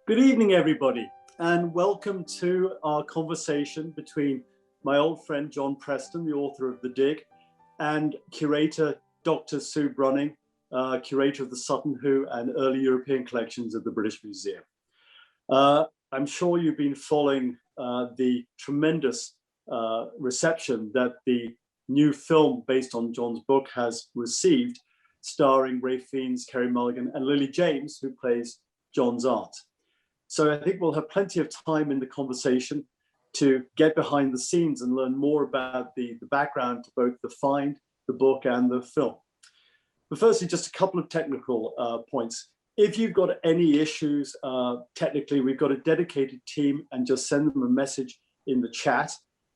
Good evening, everybody, and welcome to our conversation between my old friend John Preston, the author of The Dig, and curator Dr. Sue Brunning, curator of the Sutton Hoo and early European collections at the British Museum. I'm sure you've been following the tremendous reception that the new film based on John's book has received, starring Ralph Fiennes, Carey Mulligan, and Lily James, who plays John's aunt. So I think we'll have plenty of time in the conversation to get behind the scenes and learn more about the background to both the find, the book, and the film. But firstly, just a couple of technical points. If you've got any issues technically, we've got a dedicated team, and just send them a message in the chat.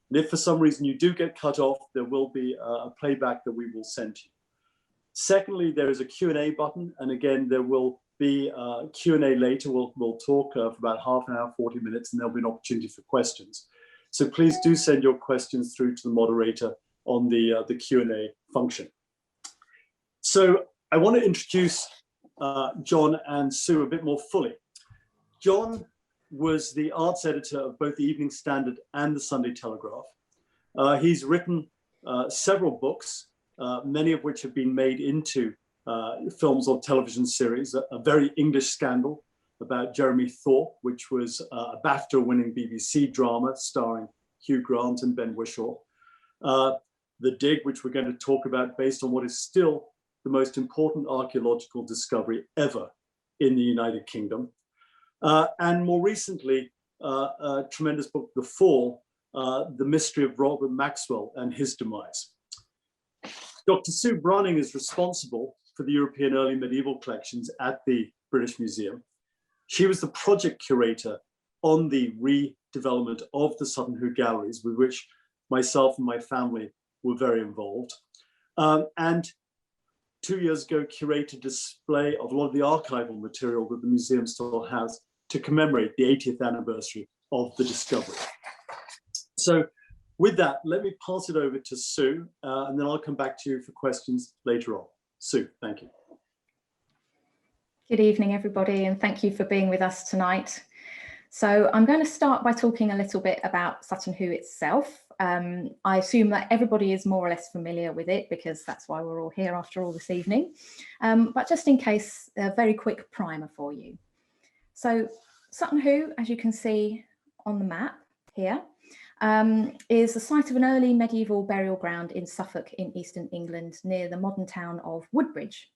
And if for some reason you do get cut off, there will be a playback that we will send you. Secondly, there is a Q&A button, and again, there will be Q&A later. We'll talk for about half an hour, 40 minutes, and there'll be an opportunity for questions. So please do send your questions through to the moderator on the Q&A function. So I want to introduce John and Sue a bit more fully. John was the arts editor of both the Evening Standard and the Sunday Telegraph. He's written several books, many of which have been made into films or television series. A Very English Scandal about Jeremy Thorpe, which was a BAFTA-winning BBC drama starring Hugh Grant and Ben Whishaw. The Dig, which we're going to talk about, based on what is still the most important archaeological discovery ever in the United Kingdom. And more recently, a tremendous book, The Fall, The Mystery of Robert Maxwell and His Demise. Dr. Sue Brunning is responsible for the European early medieval collections at the British Museum. She was the project curator on the redevelopment of the Sutton Hoo Galleries, with which myself and my family were very involved. And 2 years ago, curated a display of a lot of the archival material that the museum still has to commemorate the 80th anniversary of the discovery. So with that, let me pass it over to Sue, and then I'll come back to you for questions later on. Sue, thank you. Good evening, everybody, and thank you for being with us tonight. So I'm going to start by talking a little bit about Sutton Hoo itself. I assume that everybody is more or less familiar with it, because that's why we're all here after all this evening. But just in case, a very quick primer for you. So Sutton Hoo, as you can see on the map here, is the site of an early medieval burial ground in Suffolk in eastern England, near the modern town of Woodbridge.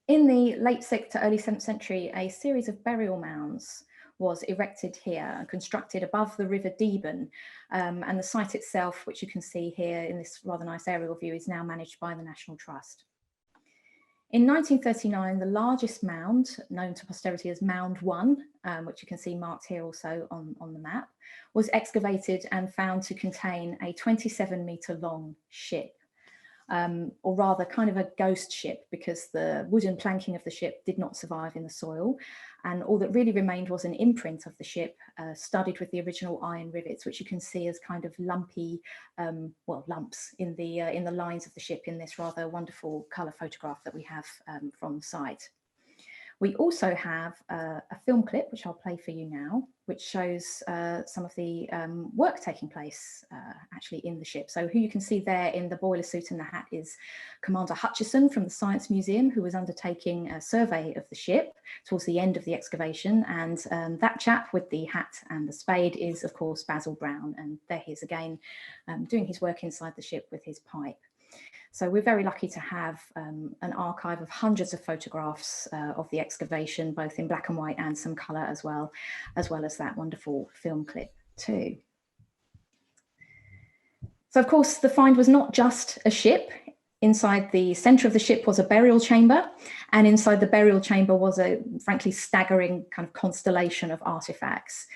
In the late 6th to early 7th century, a series of burial mounds was erected here and constructed above the River Deben, and the site itself, which you can see here in this rather nice aerial view, is now managed by the National Trust. In 1939, the largest mound, known to posterity as Mound 1, which you can see marked here also on the map, was excavated and found to contain a 27-metre long ship, or rather kind of a ghost ship, because the wooden planking of the ship did not survive in the soil, and all that really remained was an imprint of the ship, studded with the original iron rivets, which you can see as kind of lumpy, well, lumps in the lines of the ship in this rather wonderful colour photograph that we have from the site. We also have a film clip, which I'll play for you now, which shows some of the work taking place actually in the ship. So who you can see there in the boiler suit and the hat is Commander Hutchison from the Science Museum, who was undertaking a survey of the ship towards the end of the excavation. And that chap with the hat and the spade is, of course, Basil Brown. And there he is again, doing his work inside the ship with his pipe. So we're very lucky to have an archive of hundreds of photographs of the excavation, both in black and white and some colour as well as that wonderful film clip too. So of course, the find was not just a ship. Inside the centre of the ship was a burial chamber, and inside the burial chamber was a frankly staggering kind of constellation of artefacts.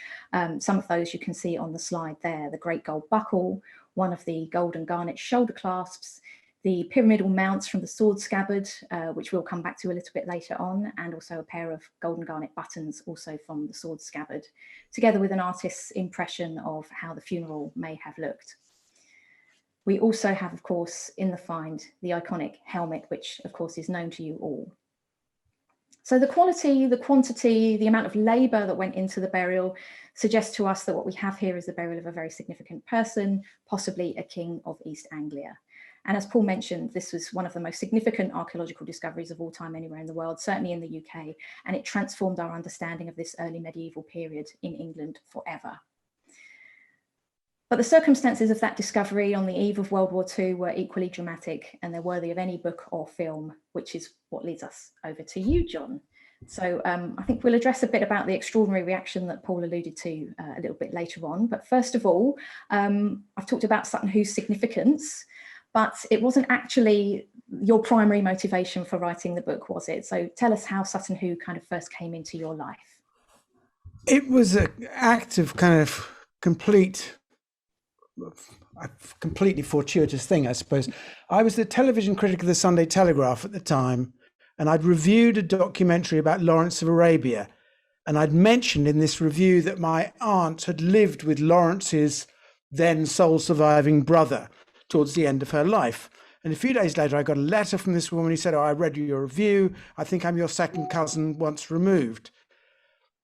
Some of those you can see on the slide there: the great gold buckle, one of the gold and garnet shoulder clasps, the pyramidal mounts from the sword scabbard, which we'll come back to a little bit later on, and also a pair of gold and garnet buttons also from the sword scabbard, together with an artist's impression of how the funeral may have looked. We also have, of course, in the find, the iconic helmet, which of course is known to you all. So the quality, the quantity, the amount of labour that went into the burial suggests to us that what we have here is the burial of a very significant person, possibly a king of East Anglia. And as Paul mentioned, this was one of the most significant archaeological discoveries of all time anywhere in the world, certainly in the UK, and it transformed our understanding of this early medieval period in England forever. But the circumstances of that discovery on the eve of World War II were equally dramatic, and they're worthy of any book or film, which is what leads us over to you, John. So I think we'll address a bit about the extraordinary reaction that Paul alluded to a little bit later on. But first of all, I've talked about Sutton Hoo's significance, but it wasn't actually your primary motivation for writing the book, was it? So tell us how Sutton Hoo kind of first came into your life. It was an act of kind of completely fortuitous thing, I suppose. I was the television critic of the Sunday Telegraph at the time, and I'd reviewed a documentary about Lawrence of Arabia. And I'd mentioned in this review that my aunt had lived with Lawrence's then sole surviving brother towards the end of her life. And a few days later, I got a letter from this woman who said, "Oh, I read your review. I think I'm your second cousin once removed."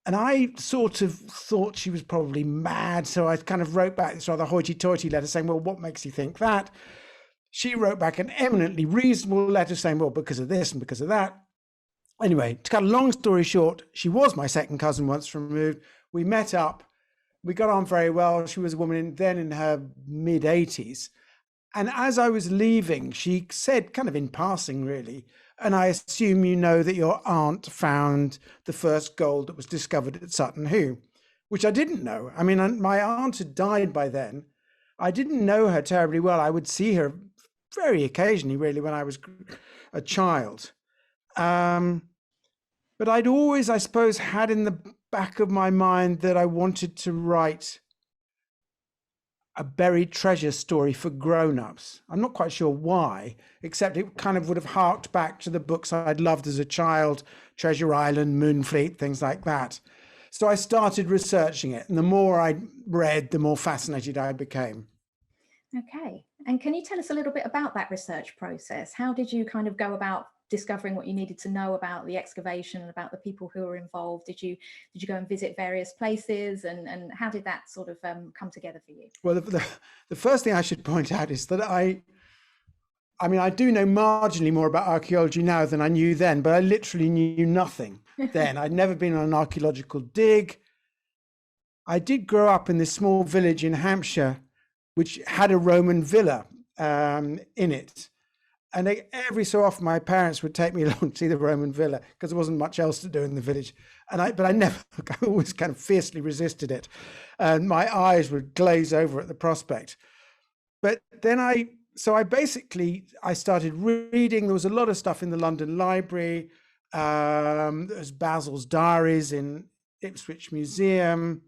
And I sort of thought she was probably mad. So I kind of wrote back this rather hoity-toity letter saying, "Well, what makes you think that?" She wrote back an eminently reasonable letter saying, "Well, because of this and because of that." Anyway, to cut a long story short, she was my second cousin once removed. We met up. We got on very well. She was a woman then in her mid-80s. And as I was leaving, she said, kind of in passing really, "And I assume you know that your aunt found the first gold that was discovered at Sutton Hoo," which I didn't know. I mean, my aunt had died by then. I didn't know her terribly well. I would see her very occasionally, really, when I was a child. But I'd always, I suppose, had in the back of my mind that I wanted to write a buried treasure story for grown-ups. I'm not quite sure why, except it kind of would have harked back to the books I'd loved as a child, Treasure Island, Moonfleet, things like that. So I started researching it, and the more I read, the more fascinated I became. Okay, and can you tell us a little bit about that research process? How did you kind of go about discovering what you needed to know about the excavation and about the people who were involved? Did you go and visit various places, and how did that sort of come together for you? Well, the first thing I should point out is that I mean, I do know marginally more about archaeology now than I knew then, but I literally knew nothing then. I'd never been on an archaeological dig. I did grow up in this small village in Hampshire, which had a Roman villa in it. And every so often, my parents would take me along to see the Roman villa because there wasn't much else to do in the village. I always kind of fiercely resisted it. And my eyes would glaze over at the prospect. But then I started reading. There was a lot of stuff in the London Library. There's Basil's diaries in Ipswich Museum.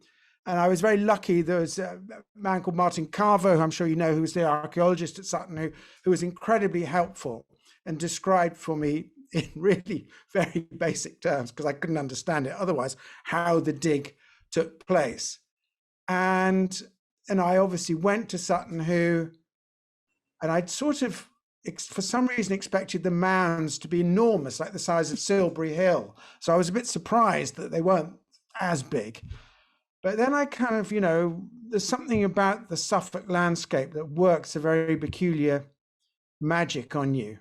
And I was very lucky. There was a man called Martin Carver, who I'm sure you know, who was the archaeologist at Sutton, who was incredibly helpful and described for me in really very basic terms, because I couldn't understand it otherwise, how the dig took place. And I obviously went to Sutton Hoo, and I'd sort of, for some reason, expected the mounds to be enormous, like the size of Silbury Hill. So I was a bit surprised that they weren't as big. But then I kind of, there's something about the Suffolk landscape that works a very peculiar magic on you.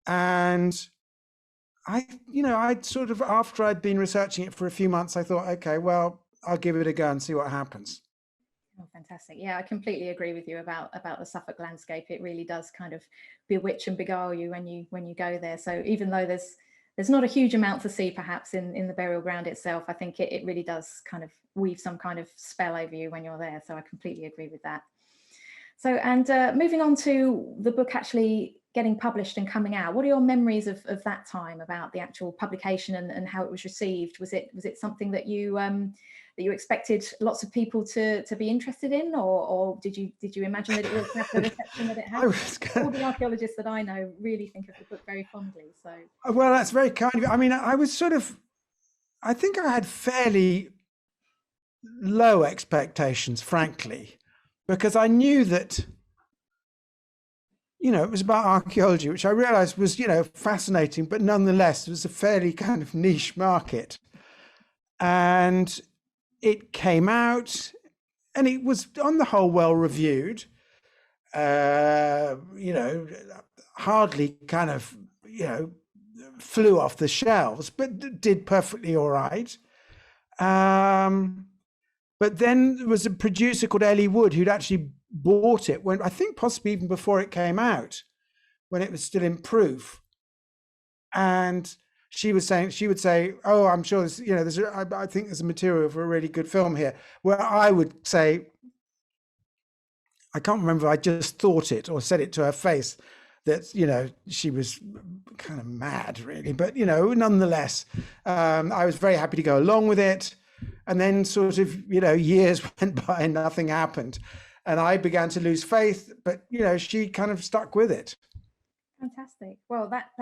And I'd sort of, after I'd been researching it for a few months, I thought, okay, well, I'll give it a go and see what happens. Oh, fantastic. Yeah, I completely agree with you about the Suffolk landscape. It really does kind of bewitch and beguile you when you go there. So even though there's not a huge amount to see perhaps in the burial ground itself, I think it really does kind of weave some kind of spell over you when you're there. So I completely agree with that. So, and moving on to the book actually getting published and coming out, what are your memories of that time, about the actual publication and how it was received? Was it something that you expected lots of people to be interested in, or did you imagine that it would have the reception that it had? All the archaeologists that I know really think of the book very fondly. So, well, that's very kind of you. I mean, I think I had fairly low expectations, frankly, because I knew that, it was about archaeology, which I realized was, fascinating, but nonetheless, it was a fairly kind of niche market. And it came out and it was on the whole well reviewed, hardly kind of, flew off the shelves, but did perfectly all right. But then there was a producer called Ellie Wood who'd actually bought it when, I think possibly even before it came out, when it was still in proof. And she would say, "Oh, I'm sure this, I think there's a material for a really good film here." Where I would say, I can't remember, I just thought it or said it to her face that, she was kind of mad really. But, nonetheless, I was very happy to go along with it. And then sort of, years went by and nothing happened. And I began to lose faith, but, she kind of stuck with it. Fantastic. Well, that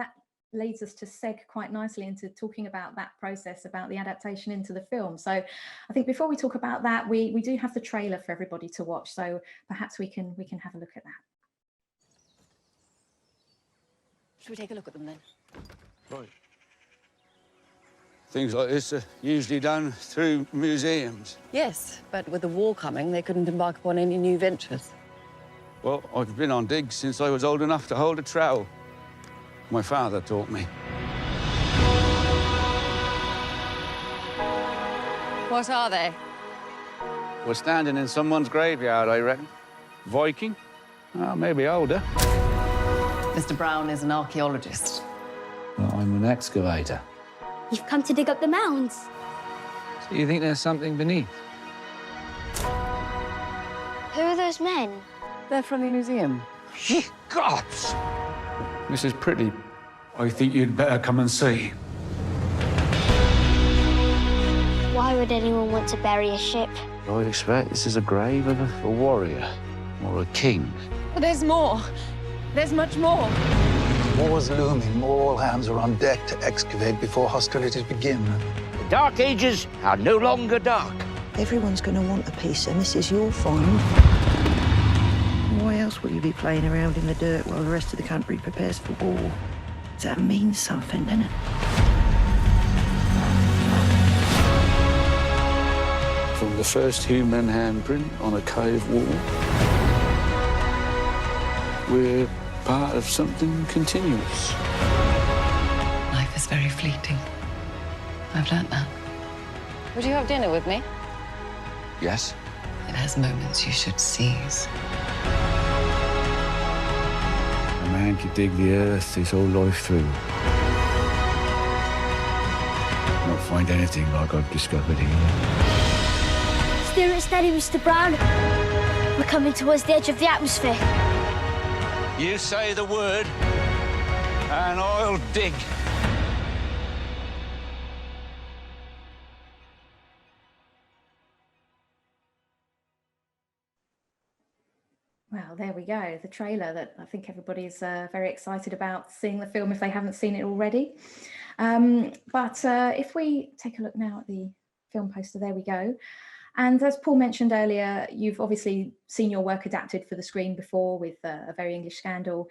leads us to seg quite nicely into talking about that process, about the adaptation into the film. So I think before we talk about that, we do have the trailer for everybody to watch. So perhaps we can have a look at that. Should we take a look at them then? Right. Things like this are usually done through museums. Yes, but with the war coming, they couldn't embark upon any new ventures. Well, I've been on digs since I was old enough to hold a trowel. My father taught me. What are they? We're standing in someone's graveyard, I reckon. Viking? Oh, maybe older. Mr. Brown is an archaeologist. Well, I'm an excavator. You've come to dig up the mounds. So you think there's something beneath? Who are those men? They're from the museum. Ye gods! Mrs. Pretty, I think you'd better come and see. Why would anyone want to bury a ship? I'd expect this is a grave of a warrior or a king. But there's more. There's much more. War's looming. All hands are on deck to excavate before hostilities begin. The Dark Ages are no longer dark. Everyone's going to want a piece, and this is your find. Why else will you be playing around in the dirt while the rest of the country prepares for war? That means something, doesn't it? From the first human handprint on a cave wall, we're part of something continuous. Life is very fleeting. I've learnt that. Would you have dinner with me? Yes? It has moments you should seize. A man could dig the earth his whole life through. Not find anything like I've discovered here. Steer it steady, Mr. Brown. We're coming towards the edge of the atmosphere. You say the word, and I'll dig. Well, there we go. The trailer that I think everybody's very excited about seeing the film if they haven't seen it already. But if we take a look now at the film poster, there we go. And as Paul mentioned earlier, you've obviously seen your work adapted for the screen before with A Very English Scandal.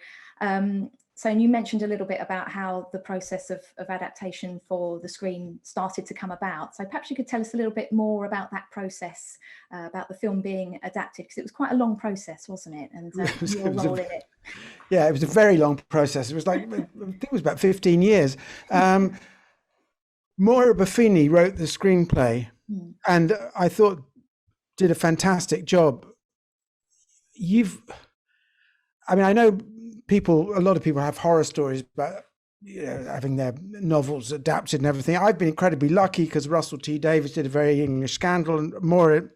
So you mentioned a little bit about how the process of adaptation for the screen started to come about. So perhaps you could tell us a little bit more about that process, about the film being adapted, because it was quite a long process, wasn't it? And your role in it. Yeah, it was a very long process. It was like, I think it was about 15 years. Moira Buffini wrote the screenplay and I thought did a fantastic job. I know a lot of people have horror stories about having their novels adapted and everything. I've been incredibly lucky because Russell T Davies did A Very English Scandal and Moira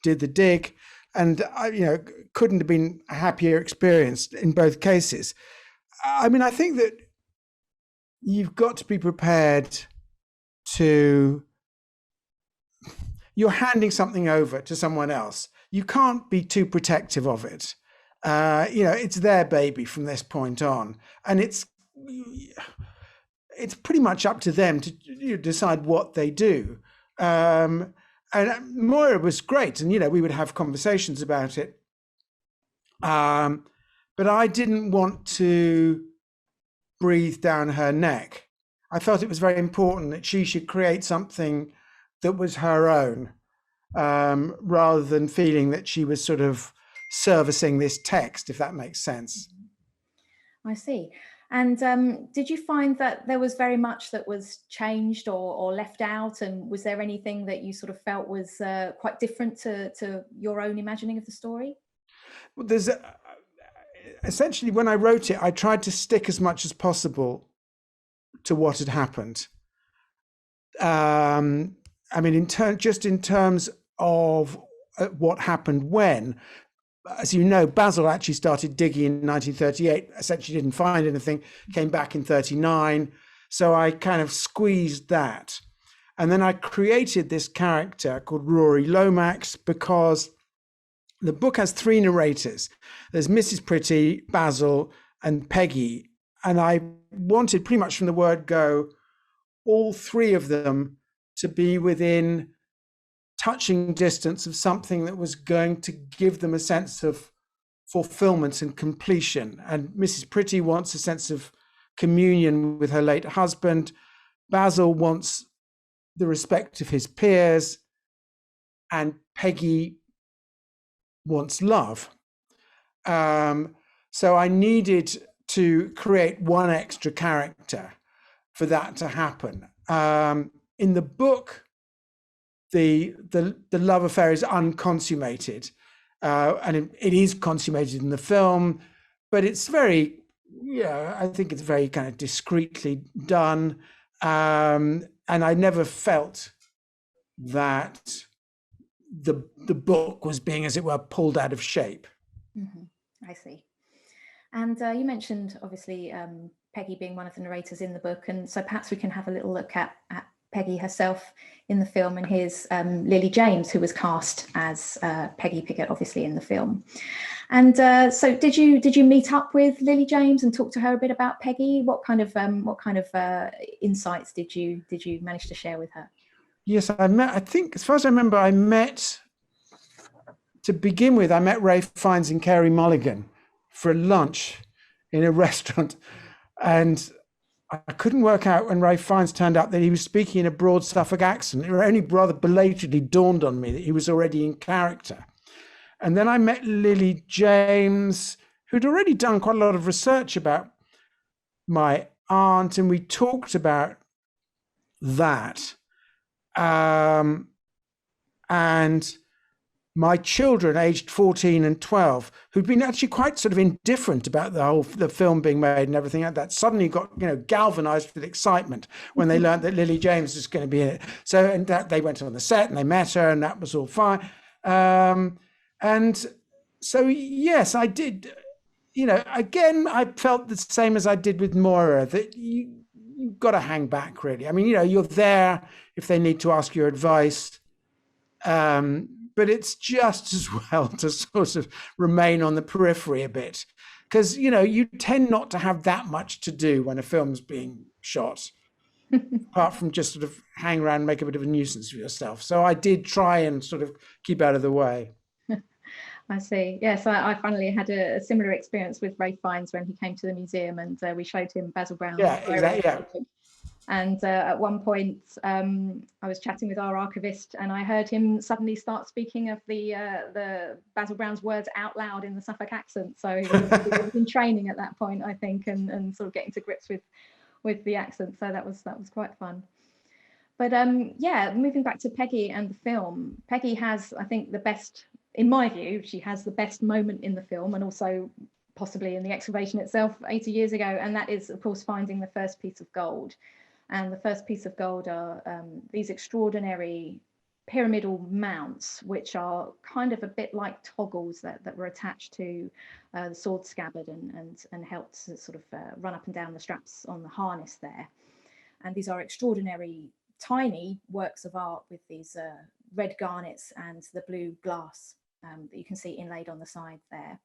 did The Dig. And I couldn't have been a happier experience in both cases. I mean, I think that you've got to be prepared to, you're handing something over to someone else. You can't be too protective of it. It's their baby from this point on. And it's pretty much up to them to decide what they do. And Moira was great. And, we would have conversations about it. But but I didn't want to breathe down her neck. I felt it was very important that she should create something that was her own, rather than feeling that she was sort of servicing this text, if that makes sense. I see. And did you find that there was very much that was changed or left out? And was there anything that you sort of felt was quite different to your own imagining of the story? Well, essentially, when I wrote it, I tried to stick as much as possible to what had happened. I mean, in terms of what happened when, as you know, Basil actually started digging in 1938, essentially didn't find anything, came back in 39. So I kind of squeezed that. And then I created this character called Rory Lomax because the book has three narrators. There's Mrs. Pretty, Basil, and Peggy. And I wanted pretty much from the word go, all three of them to be within touching distance of something that was going to give them a sense of fulfillment and completion. And Mrs. Pretty wants a sense of communion with her late husband. Basil wants the respect of his peers, and Peggy wants love. So I needed to create one extra character for that to happen. In the book, the love affair is unconsummated, and it is consummated in the film, but it's very, I think it's very kind of discreetly done, and I never felt that the book was being, as it were, pulled out of shape. Mm-hmm. I see. And you mentioned obviously Peggy being one of the narrators in the book, and so perhaps we can have a little look at Peggy herself in the film, and here's Lily James, who was cast as Peggy Pickett, obviously in the film. And so, did you meet up with Lily James and talk to her a bit about Peggy? What kind of insights did you manage to share with her? Yes, I think, as far as I remember, to begin with, I met Ralph Fiennes and Carey Mulligan for lunch in a restaurant, and I couldn't work out when Ralph Fiennes turned up that he was speaking in a broad Suffolk accent. It only rather belatedly dawned on me that he was already in character. And then I met Lily James, who'd already done quite a lot of research about my aunt, and we talked about that. And my children, aged 14 and 12, who'd been actually quite sort of indifferent about the film being made and everything like that, suddenly got, galvanized with excitement when they learned that Lily James was going to be in it. So, and that they went on the set and they met her, and that was all fine. And so, yes, I did, again, I felt the same as I did with Moira, that you've got to hang back, really. I mean, you're there if they need to ask your advice. But it's just as well to sort of remain on the periphery a bit, because, you tend not to have that much to do when a film's being shot, apart from just sort of hang around and make a bit of a nuisance of yourself. So I did try and sort of keep out of the way. I see. Yes, I finally had a similar experience with Ralph Fiennes when he came to the museum, and we showed him Basil Brown's. Yeah, exactly. Yeah. And at one point, I was chatting with our archivist, and I heard him suddenly start speaking of the Basil Brown's words out loud in the Suffolk accent. So he was in training at that point, I think, and sort of getting to grips with the accent. So that was quite fun. But moving back to Peggy and the film, Peggy has, I think, the best, in my view, she has the best moment in the film, and also possibly in the excavation itself 80 years ago, and that is, of course, finding the first piece of gold. And the first piece of gold are these extraordinary pyramidal mounts, which are kind of a bit like toggles that were attached to the sword scabbard and helped to sort of run up and down the straps on the harness there. And these are extraordinary, tiny works of art with these red garnets and the blue glass that you can see inlaid on the side there.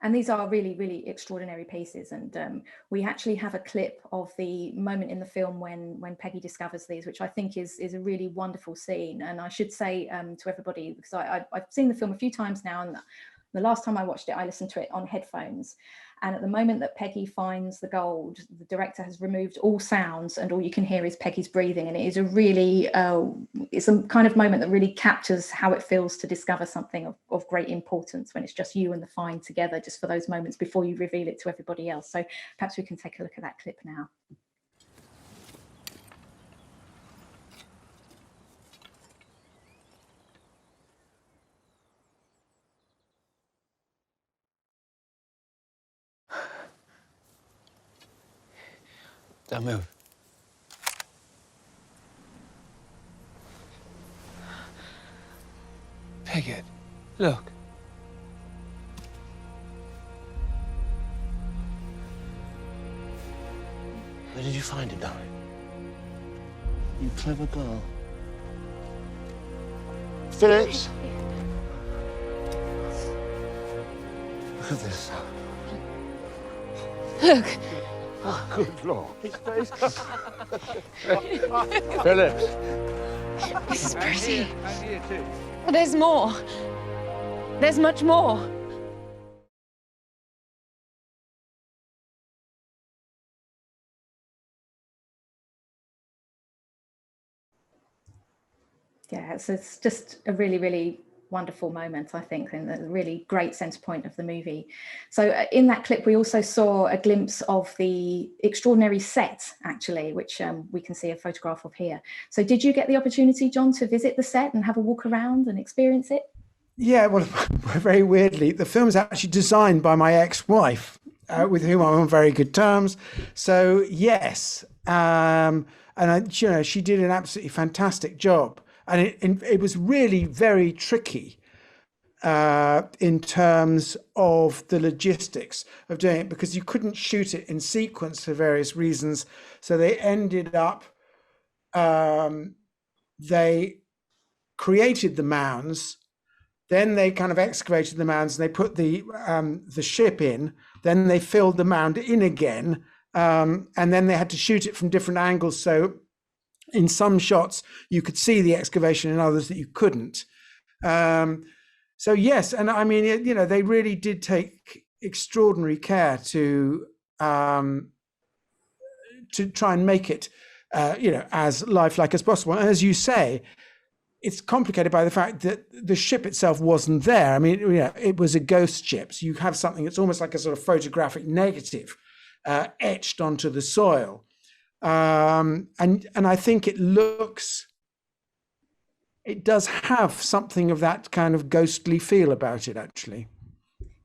And these are really, really extraordinary pieces. And we actually have a clip of the moment in the film when Peggy discovers these, which I think is a really wonderful scene. And I should say to everybody, because I've seen the film a few times now, and The last time I watched it, I listened to it on headphones. And at the moment that Peggy finds the gold, the director has removed all sounds and all you can hear is Peggy's breathing. And it is a really, it's a kind of moment that really captures how it feels to discover something of great importance when it's just you and the find together, just for those moments before you reveal it to everybody else. So perhaps we can take a look at that clip now. Don't move. Piggott, look. Where did you find him, darling? You clever girl. Phillips! Look at this. Look. Oh, good Lord. His face. Phillips. This is pretty. And here too. But there's more. There's much more. Yeah, so it's just a really, really wonderful moment, I think, and a really great centre point of the movie. So in that clip, we also saw a glimpse of the extraordinary set, actually, which we can see a photograph of here. So did you get the opportunity, John, to visit the set and have a walk around and experience it? Yeah, well, very weirdly, the film is actually designed by my ex-wife, with whom I'm on very good terms. So yes, and she did an absolutely fantastic job. And it was really very tricky in terms of the logistics of doing it, because you couldn't shoot it in sequence for various reasons. So they ended up, they created the mounds, then they kind of excavated the mounds and they put the ship in, then they filled the mound in again, and then they had to shoot it from different angles. So in some shots, you could see the excavation, in others that you couldn't. So yes, and I mean, they really did take extraordinary care to try and make it, as lifelike as possible. And as you say, it's complicated by the fact that the ship itself wasn't there. I mean, it was a ghost ship. So you have something that's almost like a sort of photographic negative etched onto the soil. And I think it does have something of that kind of ghostly feel about it, actually.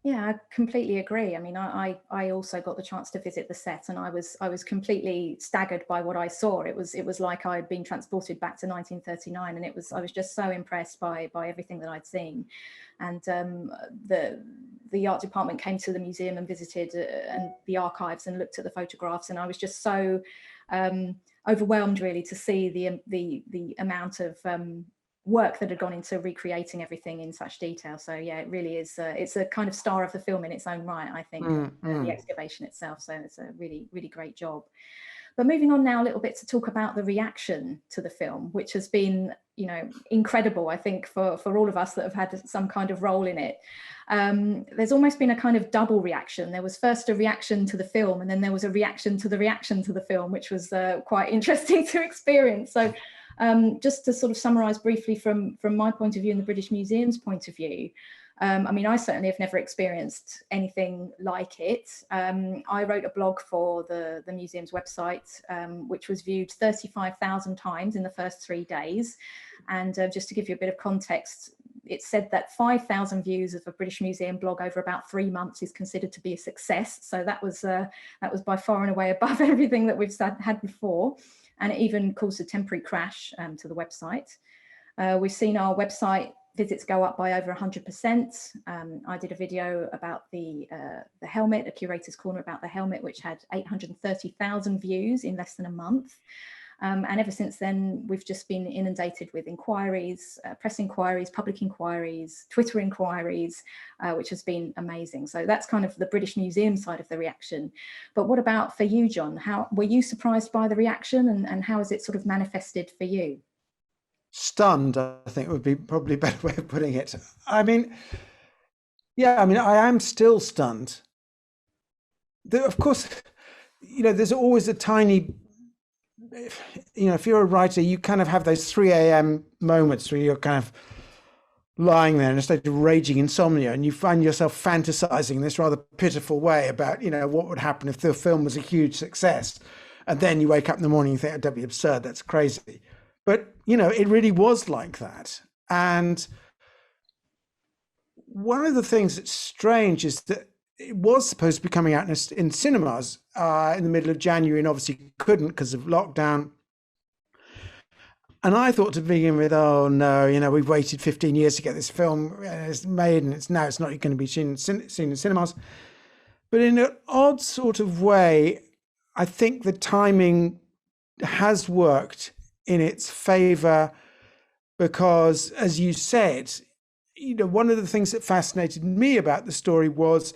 Yeah, I completely agree. I mean, I also got the chance to visit the set, and I was completely staggered by what I saw. It was like I had been transported back to 1939, and I was just so impressed by everything that I'd seen. And the art department came to the museum and visited and the archives and looked at the photographs, and I was just so overwhelmed really to see the amount of work that had gone into recreating everything in such detail. So yeah, it really is it's a kind of star of the film in its own right, I think. The excavation itself, so it's a really, really great job. But moving on now a little bit to talk about the reaction to the film, which has been, incredible, I think, for all of us that have had some kind of role in it. There's almost been a kind of double reaction. There was first a reaction to the film, and then there was a reaction to the film, which was quite interesting to experience. So just to sort of summarise briefly from my point of view and the British Museum's point of view, I mean, I certainly have never experienced anything like it. I wrote a blog for the museum's website, which was viewed 35,000 times in the first 3 days. And just to give you a bit of context, it said that 5,000 views of a British Museum blog over about 3 months is considered to be a success. So that was by far and away above everything that we've had before. And it even caused a temporary crash to the website. We've seen our website visits go up by over 100%. I did a video about the helmet, a curator's corner about the helmet, which had 830,000 views in less than a month. And ever since then, we've just been inundated with inquiries, press inquiries, public inquiries, Twitter inquiries, which has been amazing. So that's kind of the British Museum side of the reaction. But what about for you, John? How were you surprised by the reaction, and how has it sort of manifested for you? Stunned, I think would be probably a better way of putting it. I mean, Yeah, I mean, I am still stunned. Of course, there's always a tiny, if you're a writer, you kind of have those 3 a.m. moments where you're kind of lying there in a state of raging insomnia, and you find yourself fantasizing in this rather pitiful way about, what would happen if the film was a huge success. And then you wake up in the morning and think, oh, that'd be absurd, that's crazy. But, it really was like that. And one of the things that's strange is that it was supposed to be coming out in cinemas in the middle of January, and obviously couldn't because of lockdown. And I thought to begin with, oh no, we've waited 15 years to get this film. It's made, and it's not going to be seen in cinemas. But in an odd sort of way, I think the timing has worked in its favor because, as you said, one of the things that fascinated me about the story was,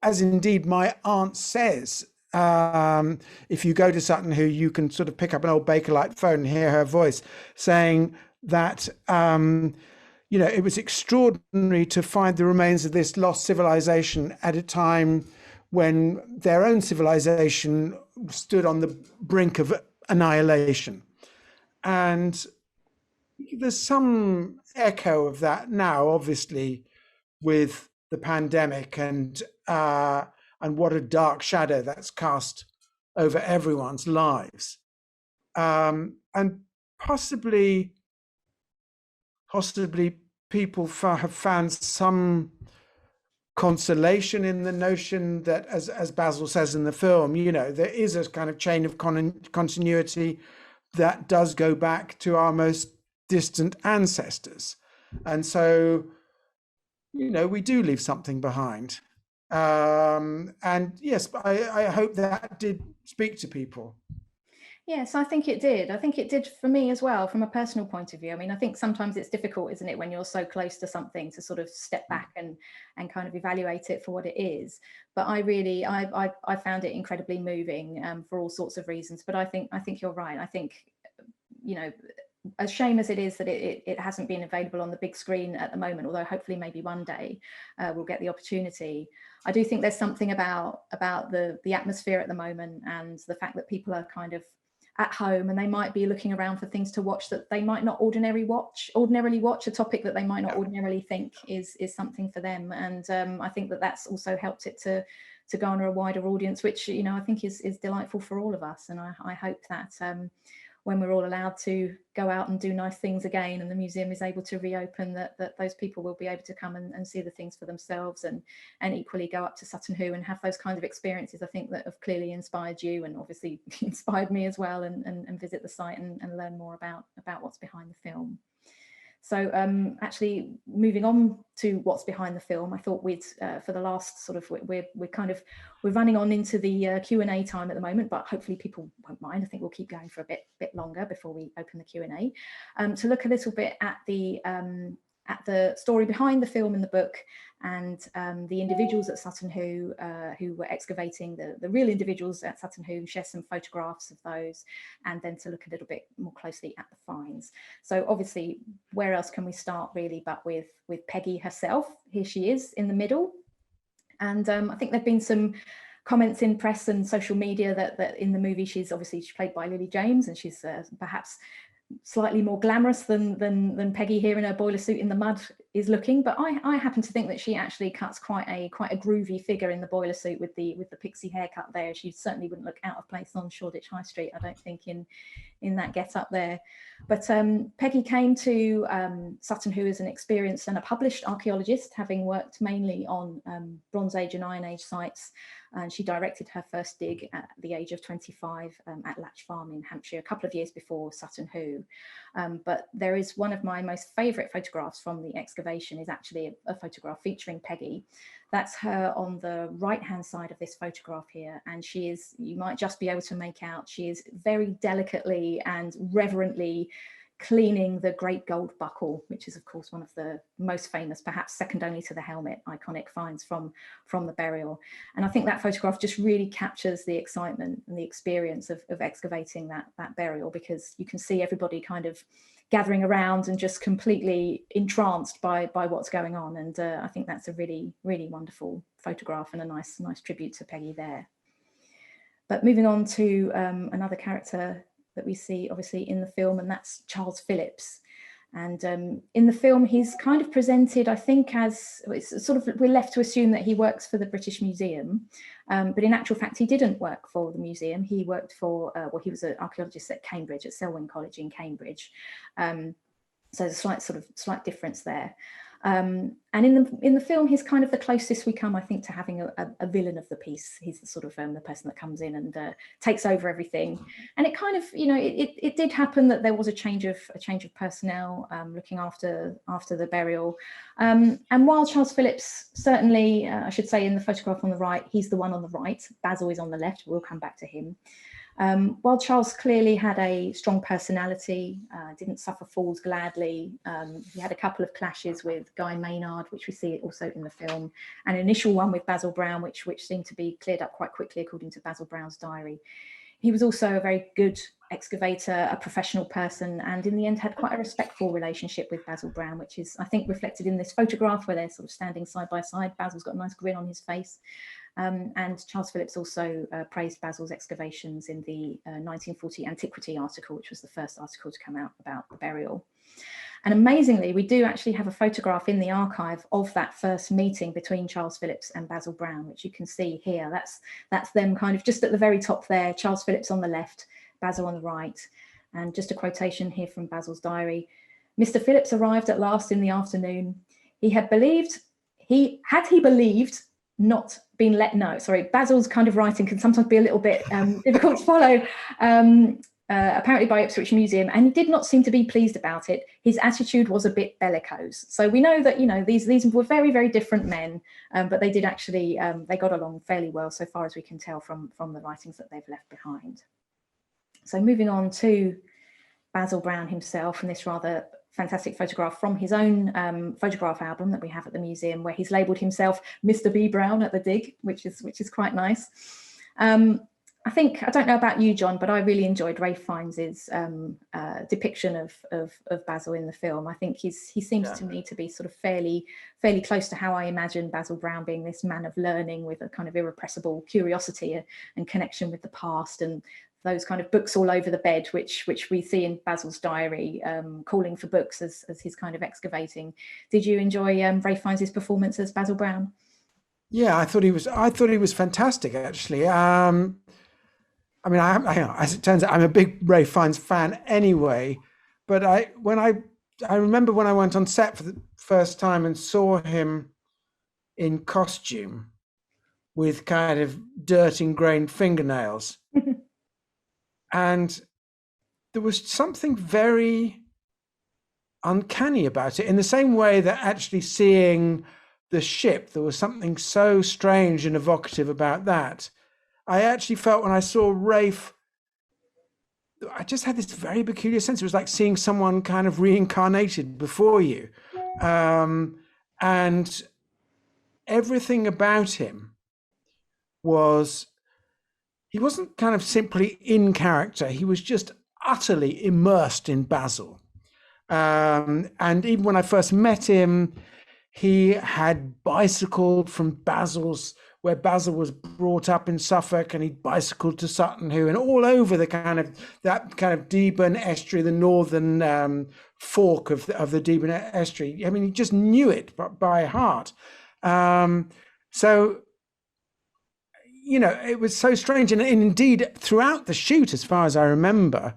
as indeed my aunt says, if you go to Sutton Hoo, you can sort of pick up an old Bakelite phone and hear her voice saying that, it was extraordinary to find the remains of this lost civilization at a time when their own civilization stood on the brink of annihilation. And there's some echo of that now, obviously, with the pandemic and what a dark shadow that's cast over everyone's lives. And possibly people have found some consolation in the notion that, as Basil says in the film, there is a kind of chain of continuity that does go back to our most distant ancestors. And so, we do leave something behind. And yes, I hope that did speak to people. Yes, I think it did. I think it did for me as well, from a personal point of view. I mean, I think sometimes it's difficult, isn't it, when you're so close to something, to sort of step back and kind of evaluate it for what it is. But I found it incredibly moving for all sorts of reasons. But I think you're right. I think, a shame as it is that it hasn't been available on the big screen at the moment, although hopefully maybe one day we'll get the opportunity. I do think there's something about the atmosphere at the moment, and the fact that people are kind of at home and they might be looking around for things to watch that they might not ordinarily watch, a topic that they might not ordinarily think is something for them. And I think that's also helped it to garner a wider audience, which I think is delightful for all of us. And I hope that when we're all allowed to go out and do nice things again, and the museum is able to reopen, that those people will be able to come and see the things for themselves, and equally go up to Sutton Hoo and have those kinds of experiences, I think, that have clearly inspired you and obviously inspired me as well, and visit the site and learn more about what's behind the film. So actually moving on to what's behind the film, I thought we'd for the last sort of, we're running on into the Q&A time at the moment, but hopefully people won't mind. I think we'll keep going for a bit longer before we open the Q&A, to look a little bit at the story behind the film and the book, and the individuals at Sutton Hoo who were excavating, the real individuals at Sutton Hoo, share some photographs of those, and then to look a little bit more closely at the finds. So obviously, where else can we start really but with Peggy herself? Here she is in the middle. And I think there've been some comments in press and social media that in the movie she's played by Lily James, and she's perhaps slightly more glamorous than Peggy here in her boiler suit in the mud is looking. But I happen to think that she actually cuts quite a groovy figure in the boiler suit with the pixie haircut there. She certainly wouldn't look out of place on Shoreditch High Street, I don't think, in that get up there. But Peggy came to Sutton Hoo as an experienced and a published archaeologist, having worked mainly on Bronze Age and Iron Age sites. And she directed her first dig at the age of 25 at Latch Farm in Hampshire, a couple of years before Sutton Hoo. But there is one of my most favourite photographs from the excavation is actually a photograph featuring Peggy. That's her on the right-hand side of this photograph here. And she is, you might just be able to make out, she is very delicately and reverently cleaning the great gold buckle, which is of course one of the most famous, perhaps second only to the helmet, iconic finds from the burial. And I think that photograph just really captures the excitement and the experience of excavating that burial, because you can see everybody kind of gathering around and just completely entranced by what's going on. And I think that's a really, really wonderful photograph and a nice tribute to Peggy there. But moving on to another character that we see obviously in the film, and that's Charles Phillips. And in the film, he's kind of presented, I think, as it's sort of, we're left to assume that he works for the British Museum, but in actual fact, he didn't work for the museum. He worked for, well, he was an archaeologist at Cambridge, at Selwyn College in Cambridge. So there's a slight difference there. And in the film, he's kind of the closest we come, I think, to having a villain of the piece. He's the sort of the person that comes in and takes over everything. And it kind of, you know, it did happen that there was a change of personnel looking after the burial. And while Charles Phillips, certainly, I should say, in the photograph on the right, he's the one on the right. Basil is on the left. We'll come back to him. While Charles clearly had a strong personality, didn't suffer falls gladly, he had a couple of clashes with Guy Maynard, which we see also in the film, and an initial one with Basil Brown, which seemed to be cleared up quite quickly, according to Basil Brown's diary. He was also a very good excavator, a professional person, and in the end had quite a respectful relationship with Basil Brown, which is, I think, reflected in this photograph where they're sort of standing side by side. Basil's got a nice grin on his face. And Charles Phillips also praised Basil's excavations in the 1940 Antiquity article, which was the first article to come out about the burial. And amazingly, we do actually have a photograph in the archive of that first meeting between Charles Phillips and Basil Brown, which you can see here. That's them kind of just at the very top there, Charles Phillips on the left, Basil on the right. And just a quotation here from Basil's diary. Mr. Phillips arrived at last in the afternoon. Had he believed, not been let know. Sorry, Basil's kind of writing can sometimes be a little bit difficult to follow, apparently by Ipswich Museum, and he did not seem to be pleased about it. His attitude was a bit bellicose. So we know that, you know, these were very, very different men, but they did actually, they got along fairly well so far as we can tell from the writings that they've left behind. So moving on to Basil Brown himself, and this rather fantastic photograph from his own photograph album that we have at the museum, where he's labelled himself Mr. B. Brown at the dig, which is quite nice. I think, I don't know about you, John, but I really enjoyed Ralph Fiennes' depiction of Basil in the film. I think he seems to me to be sort of fairly close to how I imagine Basil Brown being, this man of learning with a kind of irrepressible curiosity and connection with the past, and those kind of books all over the bed, which we see in Basil's diary, calling for books as he's kind of excavating. Did you enjoy Ralph Fiennes' performance as Basil Brown? Yeah, I thought he was fantastic, actually. I mean, as it turns out, I'm a big Ralph Fiennes fan anyway. But I remember when I went on set for the first time and saw him in costume with kind of dirt ingrained fingernails. And there was something very uncanny about it, in the same way that actually seeing the ship, there was something so strange and evocative about that. I actually felt when I saw Ralph, I just had this very peculiar sense. It was like seeing someone kind of reincarnated before you. And everything about him was, he wasn't kind of simply in character. He was just utterly immersed in Basil. And even when I first met him, he had bicycled from where Basil was brought up in Suffolk, and he bicycled to Sutton Hoo and all over that kind of Deben estuary, the northern fork of the Deben estuary. I mean, he just knew it by heart. So, you know, it was so strange. And indeed, throughout the shoot, as far as I remember,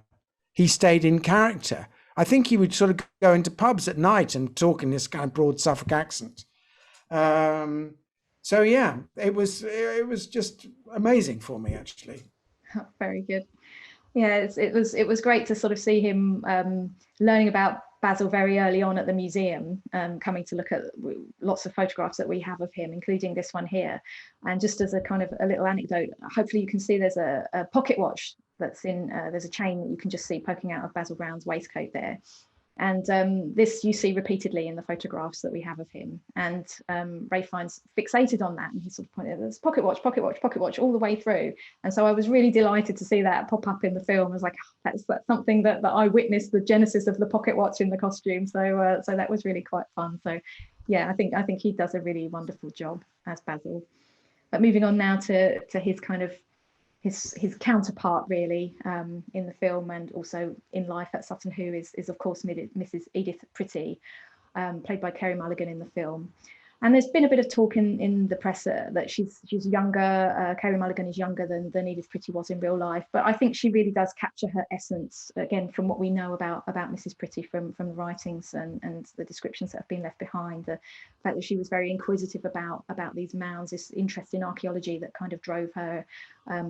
he stayed in character. I think he would sort of go into pubs at night and talk in this kind of broad Suffolk accent. So yeah, it was just amazing for me, actually. Very good. Yeah, it was great to sort of see him learning about Basil very early on at the museum, coming to look at lots of photographs that we have of him, including this one here. And just as a kind of a little anecdote, hopefully you can see there's a pocket watch that's in, there's a chain that you can just see poking out of Basil Brown's waistcoat there. And this you see repeatedly in the photographs that we have of him. And Ray Fiennes fixated on that, and he sort of pointed, there's pocket watch, pocket watch, pocket watch all the way through. And so I was really delighted to see that pop up in the film. I was like, oh, that's something that I witnessed, the genesis of the pocket watch in the costume. So so that was really quite fun. So yeah, I think he does a really wonderful job as Basil. But moving on now to his kind of his counterpart really in the film and also in life at Sutton Hoo is of course Mrs. Edith Pretty, played by Carey Mulligan in the film. And there's been a bit of talk in the press that she's younger. Carey Mulligan is younger than Edith Pretty was in real life, but I think she really does capture her essence again from what we know about Mrs. Pretty from the writings and the descriptions that have been left behind. The fact that she was very inquisitive about these mounds, this interest in archaeology that kind of drove her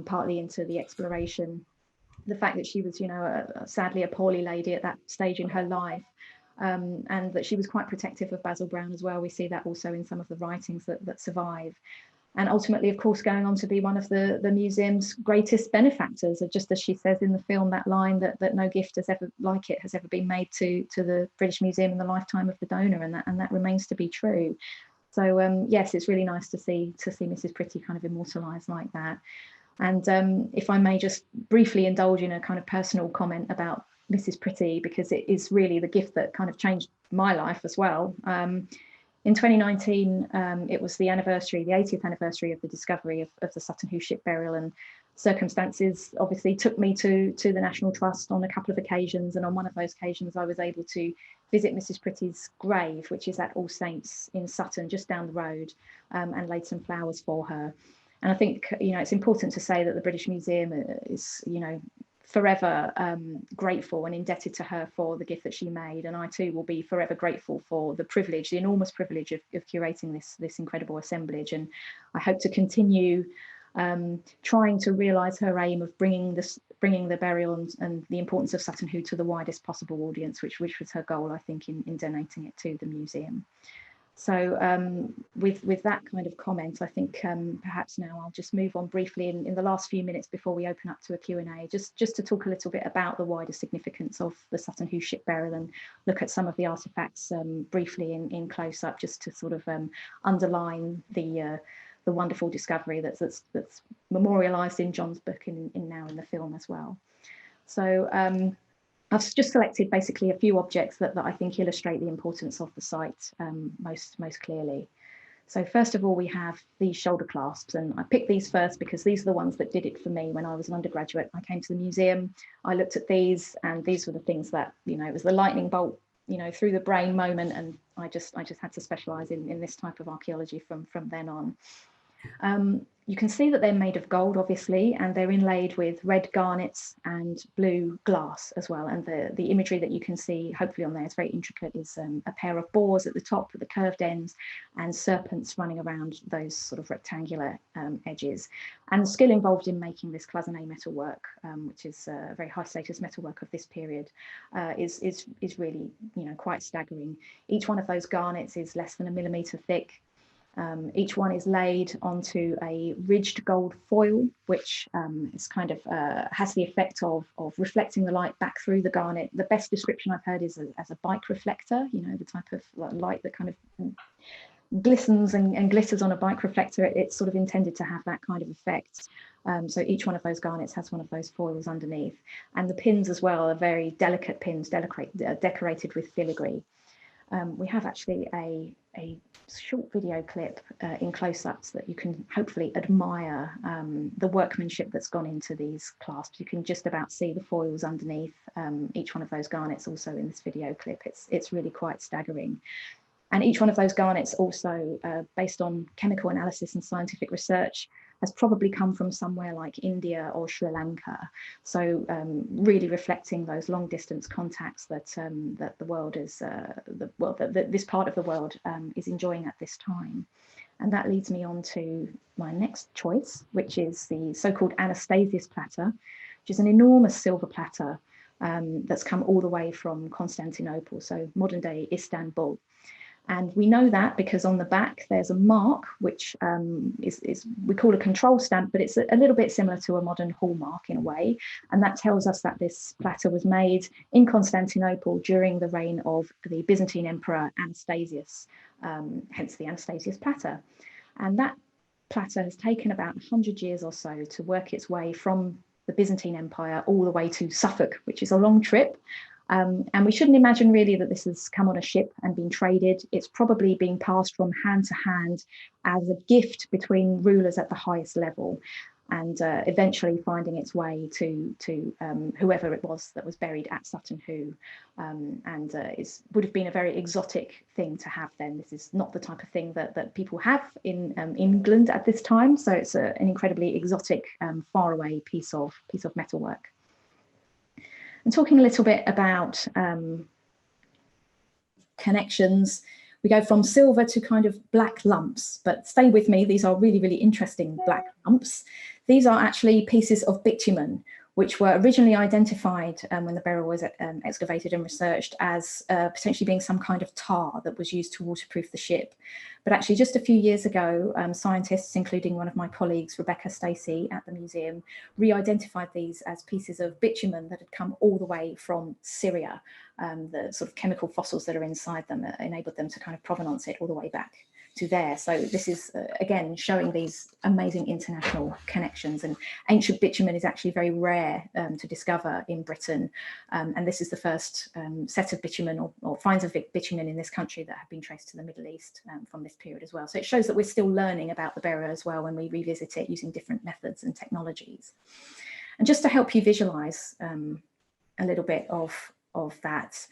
partly into the exploration. The fact that she was, you know, sadly a poorly lady at that stage in her life. And that she was quite protective of Basil Brown as well. We see that also in some of the writings that survive. And ultimately, of course, going on to be one of the museum's greatest benefactors, just as she says in the film, that line that no gift has ever been made to the British Museum in the lifetime of the donor, and that remains to be true. So yes, it's really nice to see Mrs. Pretty kind of immortalised like that. And if I may just briefly indulge in a kind of personal comment about Mrs. Pretty, because it is really the gift that kind of changed my life as well. In 2019, it was the 80th anniversary of the discovery of the Sutton Hoo ship burial, and circumstances obviously took me to the National Trust on a couple of occasions. And on one of those occasions, I was able to visit Mrs. Pretty's grave, which is at All Saints in Sutton, just down the road, and laid some flowers for her. And I think, you know, it's important to say that the British Museum is, you know, forever grateful and indebted to her for the gift that she made, and I too will be forever grateful for the enormous privilege of curating this incredible assemblage. And I hope to continue trying to realise her aim of bringing the burial and the importance of Sutton Hoo to the widest possible audience, which was her goal, I think, in donating it to the museum. So with that kind of comment, I think perhaps now I'll just move on briefly in the last few minutes before we open up to a Q&A, just to talk a little bit about the wider significance of the Sutton Hoo ship burial and look at some of the artefacts briefly in close up, just to sort of underline the wonderful discovery that's memorialised in John's book and now in the film as well. So I've just selected basically a few objects that I think illustrate the importance of the site most clearly. So first of all, we have these shoulder clasps, and I picked these first because these are the ones that did it for me when I was an undergraduate. I came to the museum, I looked at these, and these were the things that, you know, it was the lightning bolt, you know, through the brain moment, and I just had to specialise in this type of archaeology from then on. You can see that they're made of gold, obviously, and they're inlaid with red garnets and blue glass as well. And the imagery that you can see, hopefully on there, is very intricate, is a pair of boars at the top with the curved ends and serpents running around those sort of rectangular edges. And the skill involved in making this cloisonné metalwork, which is a very high status metalwork of this period, is really, you know, quite staggering. Each one of those garnets is less than 1 millimetre thick. Each one is laid onto a ridged gold foil, which is kind of has the effect of reflecting the light back through the garnet. The best description I've heard is as a bike reflector, you know, the type of light that kind of glistens and glitters on a bike reflector. It's sort of intended to have that kind of effect. So each one of those garnets has one of those foils underneath. And the pins as well are very delicate pins, decorated with filigree. We have actually a short video clip in close-ups that you can hopefully admire the workmanship that's gone into these clasps. You can just about see the foils underneath each one of those garnets also in this video clip. It's really quite staggering. And each one of those garnets also, based on chemical analysis and scientific research, has probably come from somewhere like India or Sri Lanka. So really reflecting those long distance contacts that the world is, this part of the world is enjoying at this time. And that leads me on to my next choice, which is the so-called Anastasius platter, which is an enormous silver platter that's come all the way from Constantinople, so modern day Istanbul. And we know that because on the back there's a mark, which is we call a control stamp, but it's a little bit similar to a modern hallmark in a way. And that tells us that this platter was made in Constantinople during the reign of the Byzantine Emperor Anastasius, hence the Anastasius platter. And that platter has taken about 100 years or so to work its way from the Byzantine Empire all the way to Suffolk, which is a long trip. And we shouldn't imagine really that this has come on a ship and been traded. It's probably being passed from hand to hand as a gift between rulers at the highest level, and eventually finding its way to whoever it was that was buried at Sutton Hoo. And it would have been a very exotic thing to have then. This is not the type of thing that people have in England at this time. So it's an incredibly exotic, faraway piece of metalwork. And talking a little bit about connections, we go from silver to kind of black lumps, but stay with me, these are really, really interesting black lumps. These are actually pieces of bitumen, which were originally identified when the burial was excavated and researched as potentially being some kind of tar that was used to waterproof the ship. But actually just a few years ago, scientists, including one of my colleagues, Rebecca Stacey at the museum, re-identified these as pieces of bitumen that had come all the way from Syria. The sort of chemical fossils that are inside them enabled them to kind of provenance it all the way back to there. So this is again showing these amazing international connections, and ancient bitumen is actually very rare to discover in Britain, and this is the first set of bitumen or finds of bitumen in this country that have been traced to the Middle East from this period as well. So it shows that we're still learning about the burial as well when we revisit it using different methods and technologies. And just to help you visualize a little bit of that,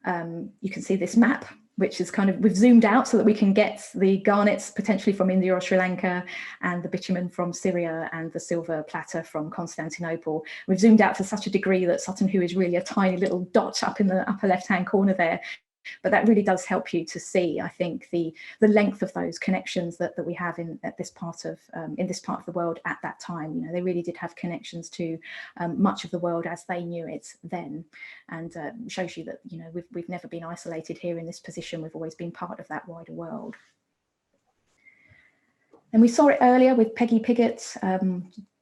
you can see this map, which is kind of, we've zoomed out so that we can get the garnets potentially from India or Sri Lanka, and the bitumen from Syria, and the silver platter from Constantinople. We've zoomed out to such a degree that Sutton Hoo is really a tiny little dot up in the upper left-hand corner there. But that really does help you to see, I think, the length of those connections that we have in this part of the world at that time. You know, they really did have connections to much of the world as they knew it then, and shows you that, you know, we've never been isolated here in this position. We've always been part of that wider world. And we saw it earlier with Peggy Piggott,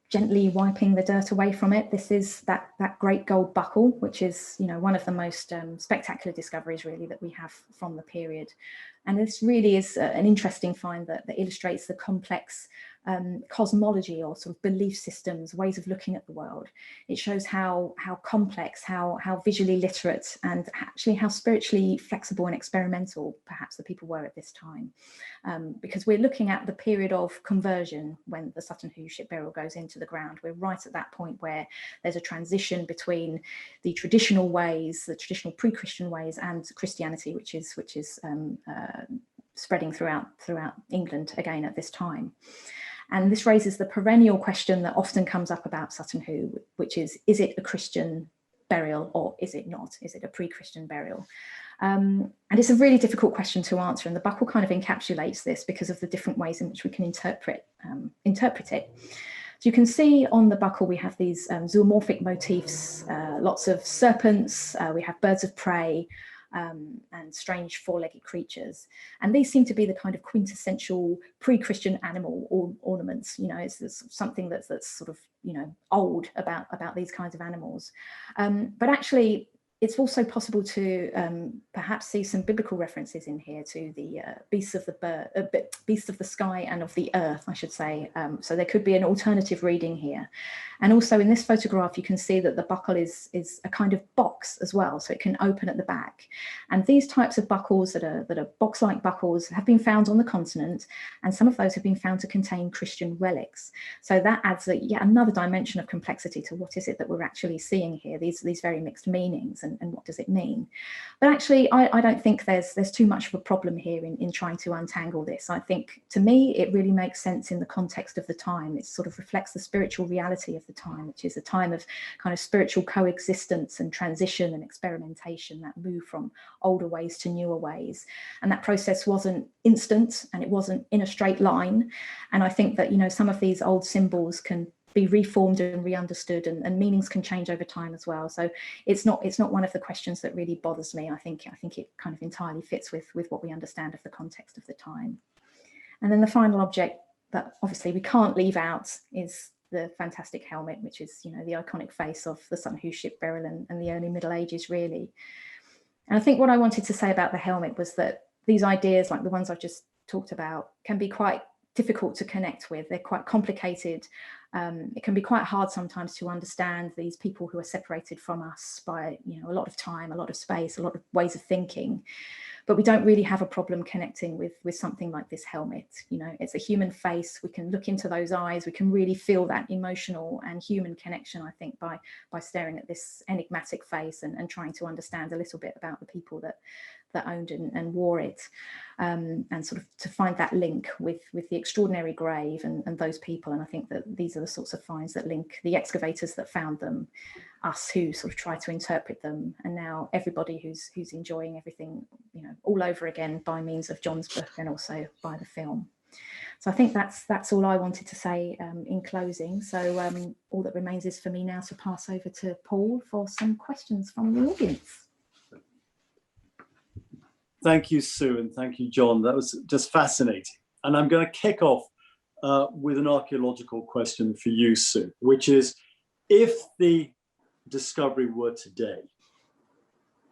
gently wiping the dirt away from it. This is that great gold buckle, which is, you know, one of the most spectacular discoveries really that we have from the period. And this really is an interesting find that illustrates the complex cosmology or sort of belief systems, ways of looking at the world. It shows how complex, how visually literate, and actually how spiritually flexible and experimental perhaps the people were at this time. Because we're looking at the period of conversion when the Sutton Hoo ship burial goes into the ground. We're right at that point where there's a transition between the traditional ways, the traditional pre-Christian ways, and Christianity, which is spreading throughout England again at this time. And this raises the perennial question that often comes up about Sutton Hoo, which is it a Christian burial or is it not? Is it a pre-Christian burial? And it's a really difficult question to answer, and the buckle kind of encapsulates this because of the different ways in which we can interpret it. So you can see on the buckle we have these zoomorphic motifs, lots of serpents, we have birds of prey, and strange four-legged creatures, and these seem to be the kind of quintessential pre-Christian animal ornaments. You know, it's something that's sort of, you know, old about these kinds of animals, but actually it's also possible to perhaps see some biblical references in here to the beasts of the sky and of the earth, I should say. So there could be an alternative reading here. And also in this photograph, you can see that the buckle is a kind of box as well, so it can open at the back. And these types of buckles that are box-like buckles have been found on the continent, and some of those have been found to contain Christian relics. So that adds yet another dimension of complexity to what is it that we're actually seeing here, these very mixed meanings. And what does it mean? But actually, I don't think there's too much of a problem here in trying to untangle this. I think, to me, it really makes sense in the context of the time. It sort of reflects the spiritual reality of the time, which is a time of kind of spiritual coexistence and transition and experimentation, that move from older ways to newer ways. And that process wasn't instant, and it wasn't in a straight line. And I think that, you know, some of these old symbols can be reformed and re-understood, and meanings can change over time as well. So it's not one of the questions that really bothers me. I think it kind of entirely fits with what we understand of the context of the time. And then the final object that obviously we can't leave out is the fantastic helmet, which is, you know, the iconic face of the Sutton Hoo ship burial and the early Middle Ages, really. And I think what I wanted to say about the helmet was that these ideas, like the ones I've just talked about, can be quite difficult to connect with. They're quite complicated. It can be quite hard sometimes to understand these people who are separated from us by, you know, a lot of time, a lot of space, a lot of ways of thinking. But we don't really have a problem connecting with something like this helmet. You know, it's a human face. We can look into those eyes. We can really feel that emotional and human connection, I think, by staring at this enigmatic face and trying to understand a little bit about the people that owned and wore it, and sort of to find that link with the extraordinary grave and those people. And I think that these are the sorts of finds that link the excavators that found them, us who sort of try to interpret them, and now everybody who's enjoying everything, you know, all over again by means of John's book and also by the film. So I think that's all I wanted to say in closing. So all that remains is for me now to pass over to Paul for some questions from the audience. Thank you, Sue, and thank you, John. That was just fascinating. And I'm going to kick off with an archaeological question for you, Sue, which is, if the discovery were today,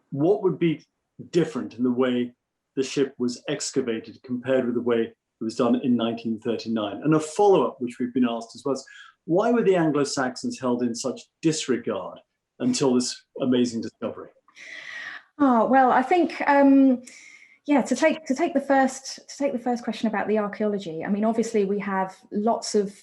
what would be different in the way the ship was excavated compared with the way it was done in 1939? And a follow-up, which we've been asked as well, is why were the Anglo-Saxons held in such disregard until this amazing discovery? Oh, well, I think, yeah, to take the first question about the archaeology. I mean, obviously we have lots of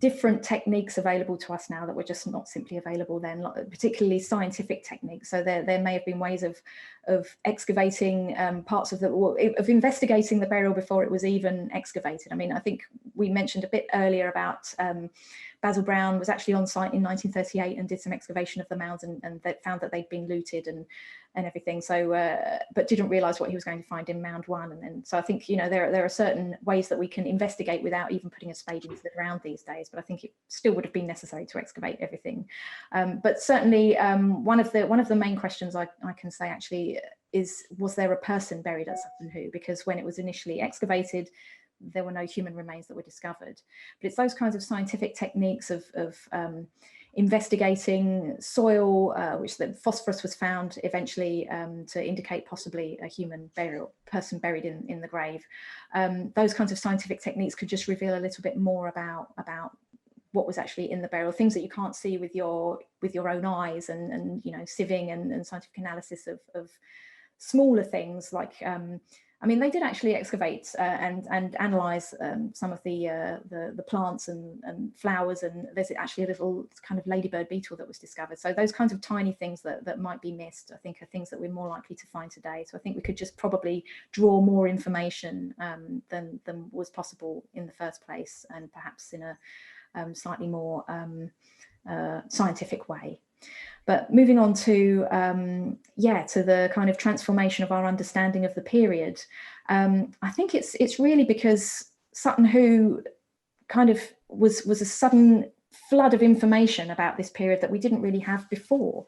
different techniques available to us now that were just not simply available then, particularly scientific techniques. So there may have been ways of excavating parts of investigating the burial before it was even excavated. I mean, I think we mentioned a bit earlier about Basil Brown was actually on site in 1938 and did some excavation of the mounds, and they found that they'd been looted and everything. So, but didn't realise what he was going to find in Mound 1. And so I think, you know, there are certain ways that we can investigate without even putting a spade into the ground these days. But I think it still would have been necessary to excavate everything. But certainly, one of the main questions I can say actually is, was there a person buried at Sutton Hoo? Because when it was initially excavated, there were no human remains that were discovered. But it's those kinds of scientific techniques of investigating soil, which the phosphorus was found eventually to indicate possibly a human person buried in the grave. Those kinds of scientific techniques could just reveal a little bit more about what was actually in the burial, things that you can't see with your own eyes, and you know, sieving and scientific analysis of smaller things like I mean, they did actually excavate and analyze some of the plants and flowers, and there's actually a little kind of ladybird beetle that was discovered. So those kinds of tiny things that might be missed, I think, are things that we're more likely to find today. So I think we could just probably draw more information than was possible in the first place, and perhaps in a slightly more scientific way. But moving on to to the kind of transformation of our understanding of the period, I think it's really because Sutton Hoo kind of was a sudden flood of information about this period that we didn't really have before.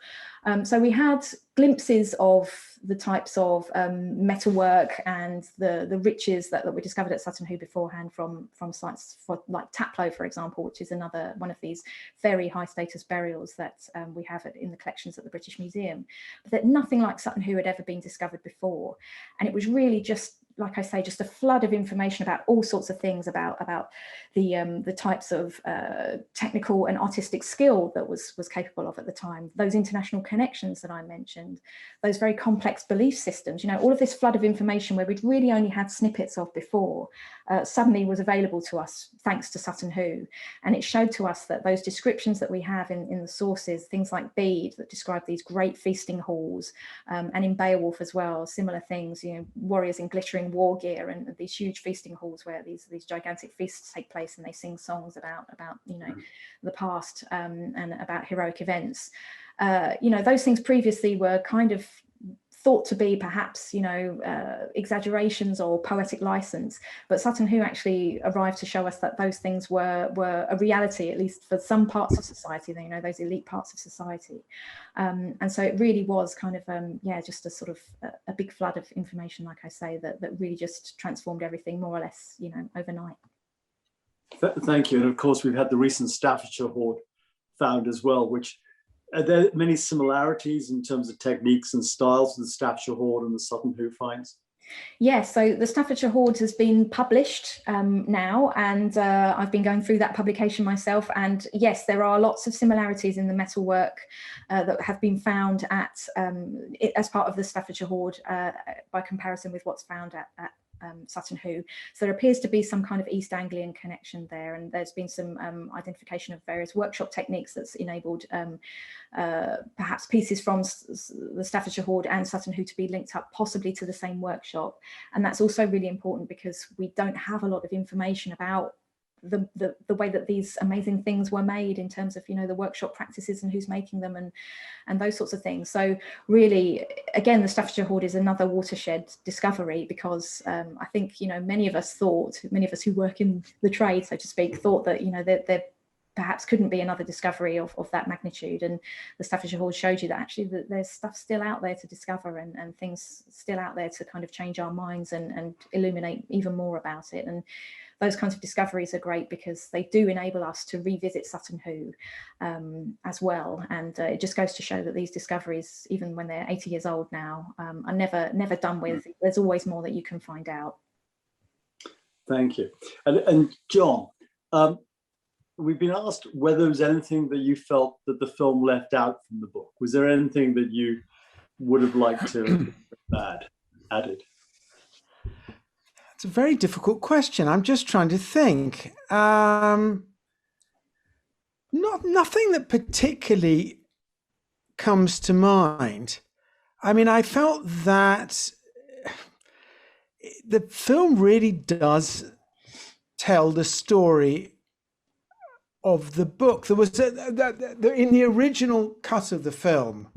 So we had glimpses of the types of metalwork and the riches that were discovered at Sutton Hoo beforehand from sites like Taplow, for example, which is another one of these very high status burials that we have in the collections at the British Museum. But that nothing like Sutton Hoo had ever been discovered before. And it was really just, like I say, just a flood of information about all sorts of things about the types of technical and artistic skill that was capable of at the time, those international connections that I mentioned, those very complex belief systems, you know, all of this flood of information where we'd really only had snippets of before, suddenly was available to us thanks to Sutton Hoo. And it showed to us that those descriptions that we have in the sources, things like Bede that describe these great feasting halls, and in Beowulf as well, similar things, you know, warriors in glittering war gear and these huge feasting halls where these gigantic feasts take place, and they sing songs about you know, the past and about heroic events. You know, those things previously were kind of thought to be perhaps, exaggerations or poetic license. But Sutton Hoo actually arrived to show us that those things were a reality, at least for some parts of society, those elite parts of society. And so it really was kind of, just a sort of a big flood of information, like I say, that really just transformed everything more or less, overnight. Thank you. And of course, we've had the recent Staffordshire hoard found as well, which are there many similarities in terms of techniques and styles of the Staffordshire hoard and the Sutton Hoo finds? Yes, so the Staffordshire hoard has been published now, and I've been going through that publication myself. And yes, there are lots of similarities in the metalwork that have been found as part of the Staffordshire hoard by comparison with what's found at Sutton Hoo. So there appears to be some kind of East Anglian connection there, and there's been some identification of various workshop techniques that's enabled perhaps pieces from the Staffordshire hoard and Sutton Hoo to be linked up possibly to the same workshop. And that's also really important because we don't have a lot of information about the way that these amazing things were made in terms of the workshop practices and who's making them and those sorts of things. So really, again, the Staffordshire hoard is another watershed discovery, because I think many of us who work in the trade, so to speak, thought that there perhaps couldn't be another discovery of that magnitude, and the Staffordshire hoard showed you that actually there's stuff still out there to discover and things still out there to kind of change our minds and illuminate even more about it. And those kinds of discoveries are great because they do enable us to revisit Sutton Hoo as well. And it just goes to show that these discoveries, even when they're 80 years old now, are never done with. There's always more that you can find out. Thank you. And John, we've been asked whether there was anything that you felt that the film left out from the book. Was there anything that you would have liked to add added? It's a very difficult question. I'm just trying to think. Nothing that particularly comes to mind. I mean, I felt that the film really does tell the story of the book. There was in the original cut of the film,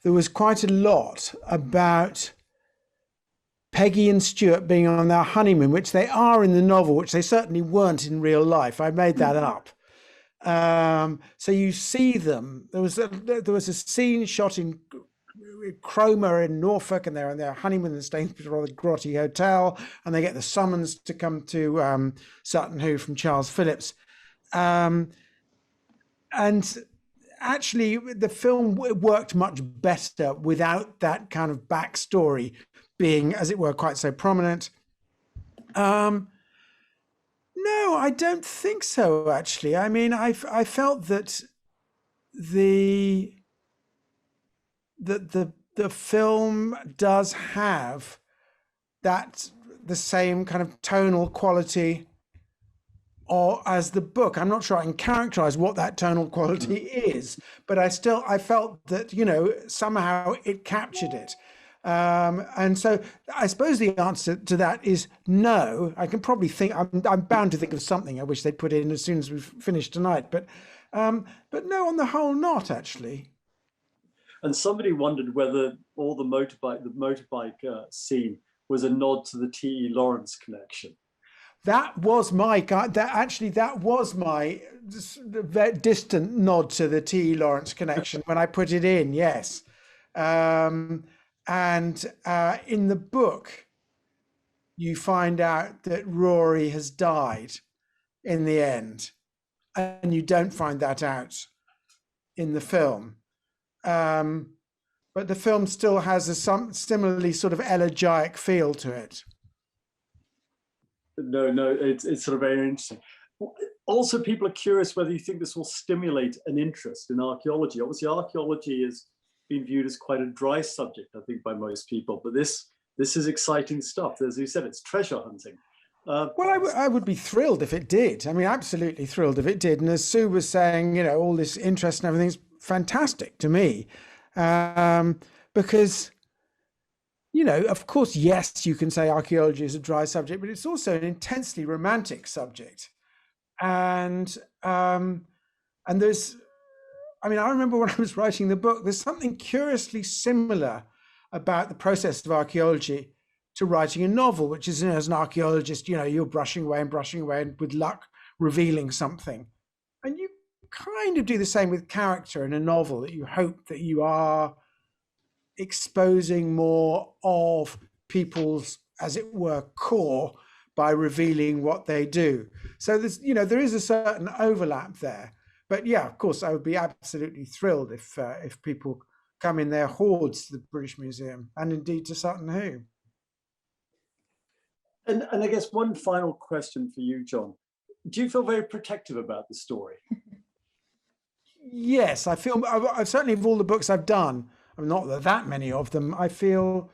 there was quite a lot about Peggy and Stuart being on their honeymoon, which they are in the novel, which they certainly weren't in real life. I made that up. So you see them. There was a scene shot in Cromer in Norfolk, and they're on their honeymoon in Stainsborough or the Grotty Hotel, and they get the summons to come to Sutton Hoo from Charles Phillips. And actually, the film worked much better without that kind of backstory being, as it were, quite so prominent. No, I don't think so, actually. I mean, I felt that the film does have the same kind of tonal quality or as the book. I'm not sure I can characterize what that tonal quality is, but I felt that, somehow it captured it. And so I suppose the answer to that is no. I can probably think, I'm bound to think of something I wish they'd put in as soon as we've finished tonight, but no, on the whole, not actually. And somebody wondered whether all the motorbike scene was a nod to the T.E. Lawrence connection. That was my distant nod to the T.E. Lawrence connection when I put it in, yes. And in the book, you find out that Rory has died in the end, and you don't find that out in the film. But the film still has a similarly sort of elegiac feel to it. No, it's sort of very interesting. Also, people are curious whether you think this will stimulate an interest in archaeology. Obviously, archaeology has been viewed as quite a dry subject, I think, by most people. But this is exciting stuff. As you said, it's treasure hunting. Well, I would be thrilled if it did. I mean, absolutely thrilled if it did. And as Sue was saying, all this interest and everything's fantastic to me. Because, of course, yes, you can say archaeology is a dry subject, but it's also an intensely romantic subject. And there's, I remember when I was writing the book, there's something curiously similar about the process of archaeology to writing a novel, which is, as an archaeologist, you're brushing away and with luck revealing something. And you kind of do the same with character in a novel, that you hope that you are exposing more of people's, as it were, core by revealing what they do. So there's, there is a certain overlap there. But yeah, of course, I would be absolutely thrilled if people come in their hordes to the British Museum, and indeed to Sutton Hoo. And I guess one final question for you, John. Do you feel very protective about the story? Yes, I feel, I've certainly, of all the books I've done, not that many of them, I feel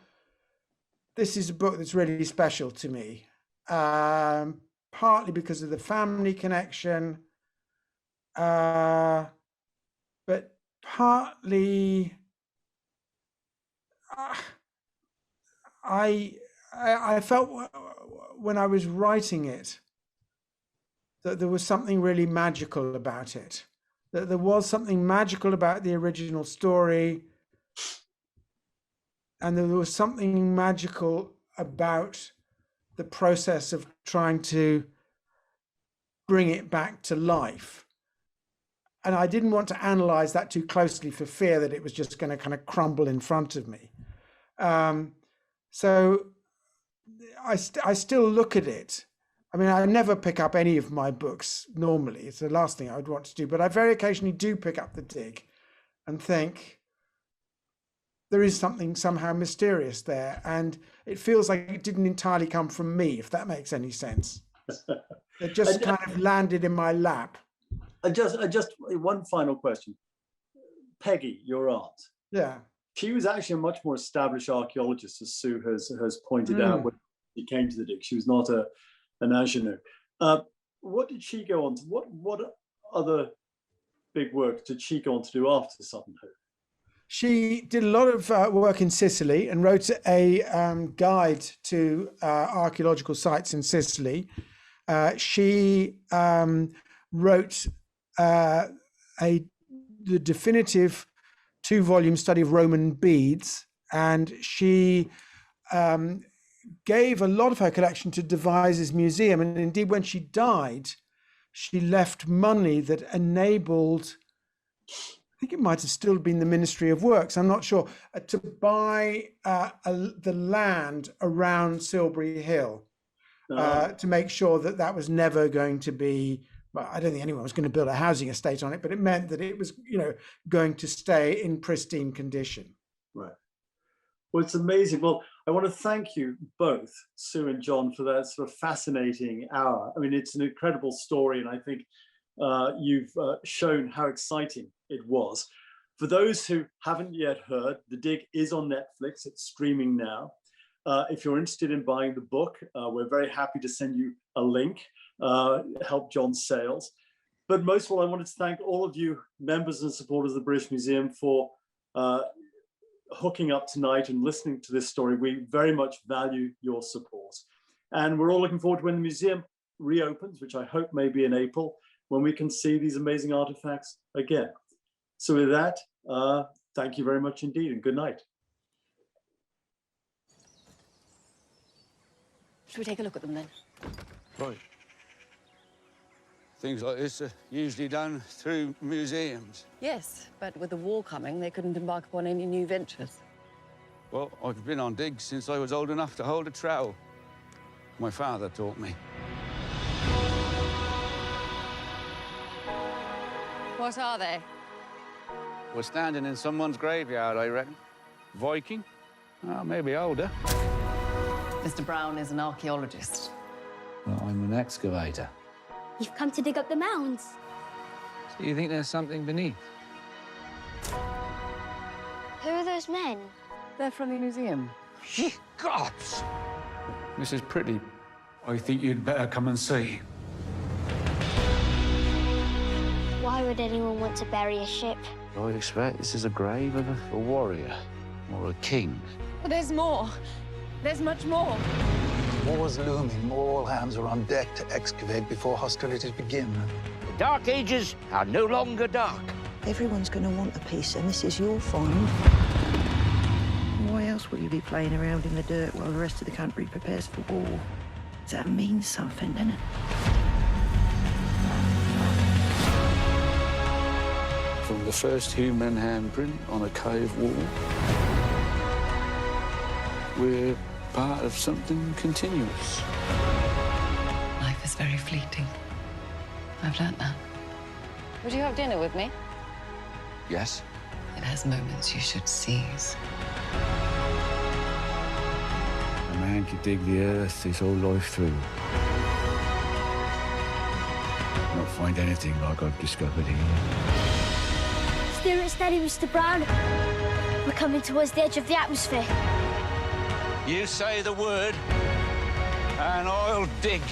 this is a book that's really special to me. Partly because of the family connection, but partly I felt when I was writing it that there was something really magical about it, that there was something magical about the original story, and there was something magical about the process of trying to bring it back to life. And I didn't want to analyze that too closely for fear that it was just going to kind of crumble in front of me. So I still look at it. I mean, I never pick up any of my books normally. It's the last thing I would want to do, but I very occasionally do pick up the Dig and think, there is something somehow mysterious there, and it feels like it didn't entirely come from me, if that makes any sense. It just kind of landed in my lap. I just one final question. Peggy, your aunt. Yeah. She was actually a much more established archaeologist, as Sue has pointed out when she came to the Dig. She was not an ingenue. What did she go on to? What other big work did she go on to do after Sutton Hoo? She did a lot of work in Sicily and wrote a guide to archaeological sites in Sicily. She wrote the definitive 2-volume study of Roman beads, and she gave a lot of her collection to Devizes Museum. And indeed, when she died, she left money that enabled, I think it might have still been the Ministry of Works, I'm not sure, to buy the land around Silbury Hill to make sure that that was never going to be, well, I don't think anyone was going to build a housing estate on it, but it meant that it was, going to stay in pristine condition. Right. Well, it's amazing. Well, I want to thank you both, Sue and John, for that sort of fascinating hour. I mean, it's an incredible story, and I think you've shown how exciting it was. For those who haven't yet heard, The Dig is on Netflix. It's streaming now. If you're interested in buying the book, we're very happy to send you a link, help John's sales. But most of all, I wanted to thank all of you members and supporters of the British Museum for hooking up tonight and listening to this story. We very much value your support. And we're all looking forward to when the museum reopens, which I hope may be in April, when we can see these amazing artifacts again. So with that, thank you very much indeed, and good night. Should we take a look at them then? Right. Things like this are usually done through museums. Yes, but with the war coming, they couldn't embark upon any new ventures. Well, I've been on digs since I was old enough to hold a trowel. My father taught me. What are they? We're standing in someone's graveyard, I reckon. Viking? Oh, maybe older. Mr. Brown is an archaeologist. Well, I'm an excavator. You've come to dig up the mounds. So you think there's something beneath? Who are those men? They're from the museum. Ye gods! Mrs. Pretty, I think you'd better come and see. Why would anyone want to bury a ship? I'd expect this is a grave of a warrior or a king. But there's more. There's much more. War's looming. All hands are on deck to excavate before hostilities begin. The Dark Ages are no longer dark. Everyone's going to want a piece, and this is your find. Why else will you be playing around in the dirt while the rest of the country prepares for war? That means something, doesn't it? From the first human handprint on a cave wall, we're part of something continuous. Life is very fleeting. I've learnt that. Would you have dinner with me? Yes? It has moments you should seize. A man could dig the earth his whole life through. Not find anything like I've discovered here. Steer it steady, Mr. Brown. We're coming towards the edge of the atmosphere. You say the word, and I'll dig.